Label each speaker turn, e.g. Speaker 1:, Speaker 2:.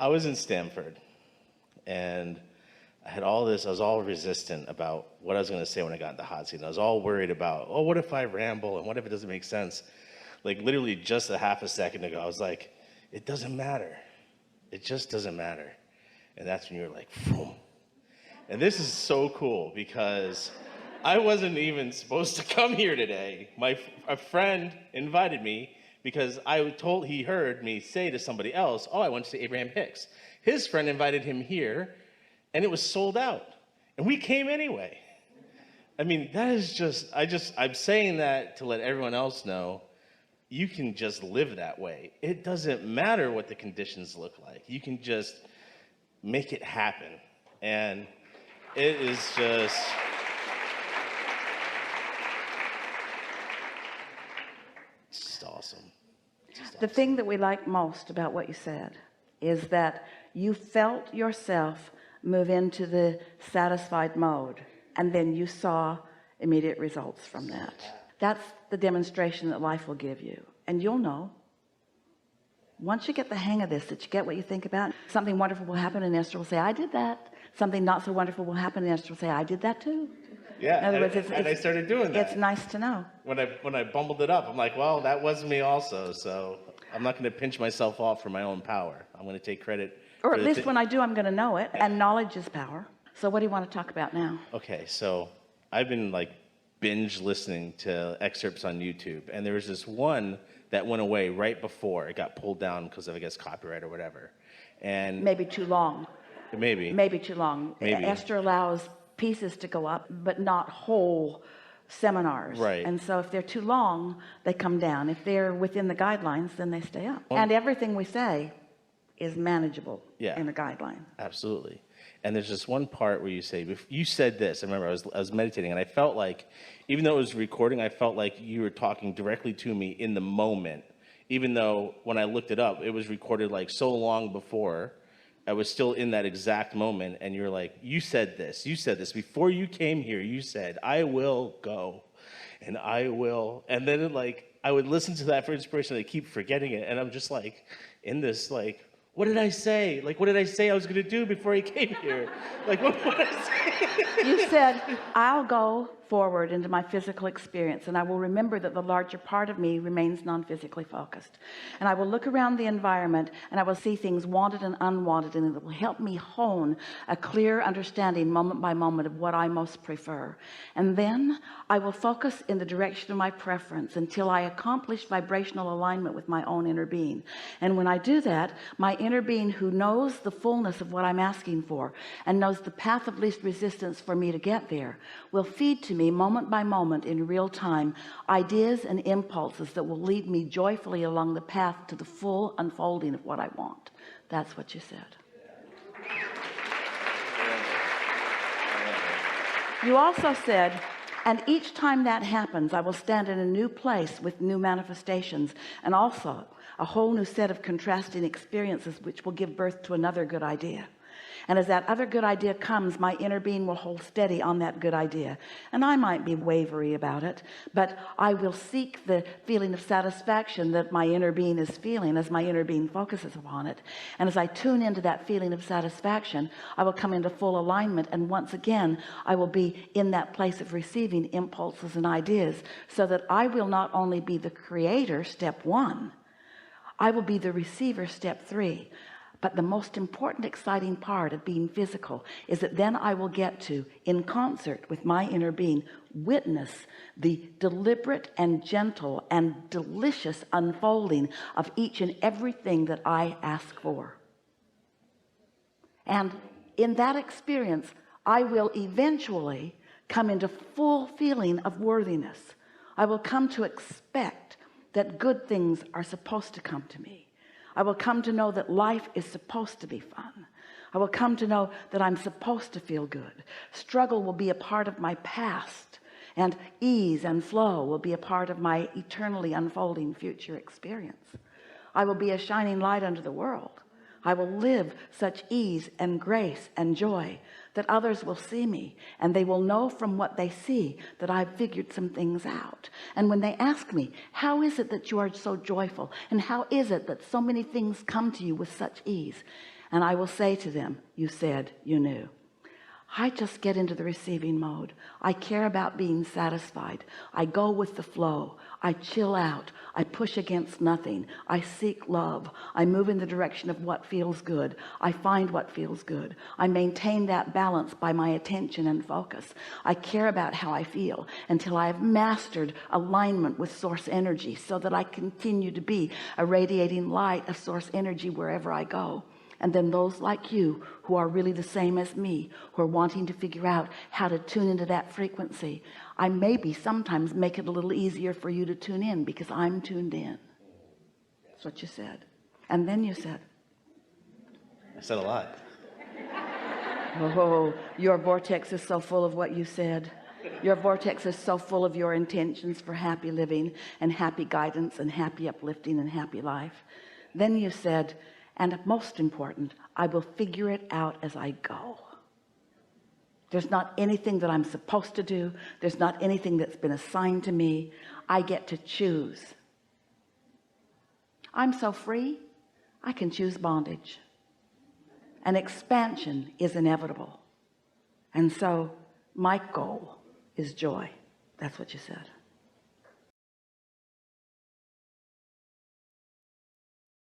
Speaker 1: I was in Stanford, and I had all this, I was all resistant about what I was going to say when I got in the hot seat. And I was all worried about, oh, what if I ramble, and what if it doesn't make sense? Like literally just a half a second ago, I was like, it doesn't matter. It just doesn't matter. And that's when you're like, boom. And this is so cool because I wasn't even supposed to come here today. A friend invited me because he heard me say to somebody else, oh, I went to Abraham Hicks. His friend invited him here, and it was sold out. And we came anyway. I mean, that is just, I'm saying that to let everyone else know, you can just live that way. It doesn't matter what the conditions look like. You can just make it happen. And it is just, awesome.
Speaker 2: The thing that we like most about what you said is that you felt yourself move into the satisfied mode, and then you saw immediate results from that. That's the demonstration that life will give you. And you'll know once you get the hang of this, that you get what you think about. Something wonderful will happen and Esther will say, I did that. Something not so wonderful will happen and Esther will say, I did that too.
Speaker 1: Yeah, in other words, and I started doing that.
Speaker 2: It's nice to know.
Speaker 1: When I bumbled it up, I'm like, well, that was me also, so I'm not going to pinch myself off for my own power. I'm going to take credit.
Speaker 2: Or at least when I do, I'm going to know it, and knowledge is power. So what do you want to talk about now?
Speaker 1: Okay, so I've been like binge listening to excerpts on YouTube, and there was this one that went away right before it got pulled down because of, I guess, copyright or whatever. And
Speaker 2: maybe too long.
Speaker 1: Maybe
Speaker 2: too long.
Speaker 1: Maybe.
Speaker 2: Esther allows pieces to go up, but not whole seminars.
Speaker 1: Right.
Speaker 2: And so if they're too long, they come down. If they're within the guidelines, then they stay up. And everything we say is manageable in a guideline.
Speaker 1: Absolutely. And there's this one part where you said this. I remember I was meditating, and I felt like, even though it was recording, I felt like you were talking directly to me in the moment. Even though when I looked it up, it was recorded like so long before. I was still in that exact moment, and you're like, you said this before you came here. You said, I will go, and I will. And then I would listen to that for inspiration. I keep forgetting it, and I'm just like in this like, what did I say? Like, what did I say I was going to do before I came here? Like, what did I say?
Speaker 2: You said, I'll go forward into my physical experience, and I will remember that the larger part of me remains non-physically focused. And I will look around the environment, and I will see things wanted and unwanted, and it will help me hone a clear understanding moment by moment of what I most prefer. And then I will focus in the direction of my preference until I accomplish vibrational alignment with my own inner being. And when I do that, my inner being, who knows the fullness of what I'm asking for and knows the path of least resistance for me to get there, will feed to me moment by moment in real time ideas and impulses that will lead me joyfully along the path to the full unfolding of what I want. That's what you said. You also said, and each time that happens, I will stand in a new place with new manifestations, and also a whole new set of contrasting experiences which will give birth to another good idea. And as that other good idea comes, my inner being will hold steady on that good idea. And I might be wavery about it, but I will seek the feeling of satisfaction that my inner being is feeling as my inner being focuses upon it. And as I tune into that feeling of satisfaction, I will come into full alignment. And once again, I will be in that place of receiving impulses and ideas, so that I will not only be the creator, step one, I will be the receiver, step three. But the most important, exciting part of being physical is that then I will get to, in concert with my inner being, witness the deliberate and gentle and delicious unfolding of each and everything that I ask for. And in that experience, I will eventually come into full feeling of worthiness. I will come to expect that good things are supposed to come to me. I will come to know that life is supposed to be fun. I will come to know that I'm supposed to feel good. Struggle will be a part of my past, and ease and flow will be a part of my eternally unfolding future experience. I will be a shining light unto the world. I will live such ease and grace and joy that others will see me, and they will know from what they see that I've figured some things out. And when they ask me, how is it that you are so joyful, and how is it that so many things come to you with such ease? And I will say to them, you said you knew. I just get into the receiving mode. I care about being satisfied. I go with the flow. I chill out. I push against nothing. I seek love. I move in the direction of what feels good. I find what feels good. I maintain that balance by my attention and focus. I care about how I feel until I have mastered alignment with source energy, so that I continue to be a radiating light of source energy wherever I go. And then those like you who are really the same as me, who are wanting to figure out how to tune into that frequency, I maybe sometimes make it a little easier for you to tune in because I'm tuned in. That's what you said. And then you said,
Speaker 1: I said a lot.
Speaker 2: oh, your vortex is so full of what you said. Your vortex is so full of your intentions for happy living and happy guidance and happy uplifting and happy life. Then you said, and most important, I will figure it out as I go. There's not anything that I'm supposed to do. There's not anything that's been assigned to me. I get to choose. I'm so free, I can choose bondage. And expansion is inevitable. And so my goal is joy. That's what you said.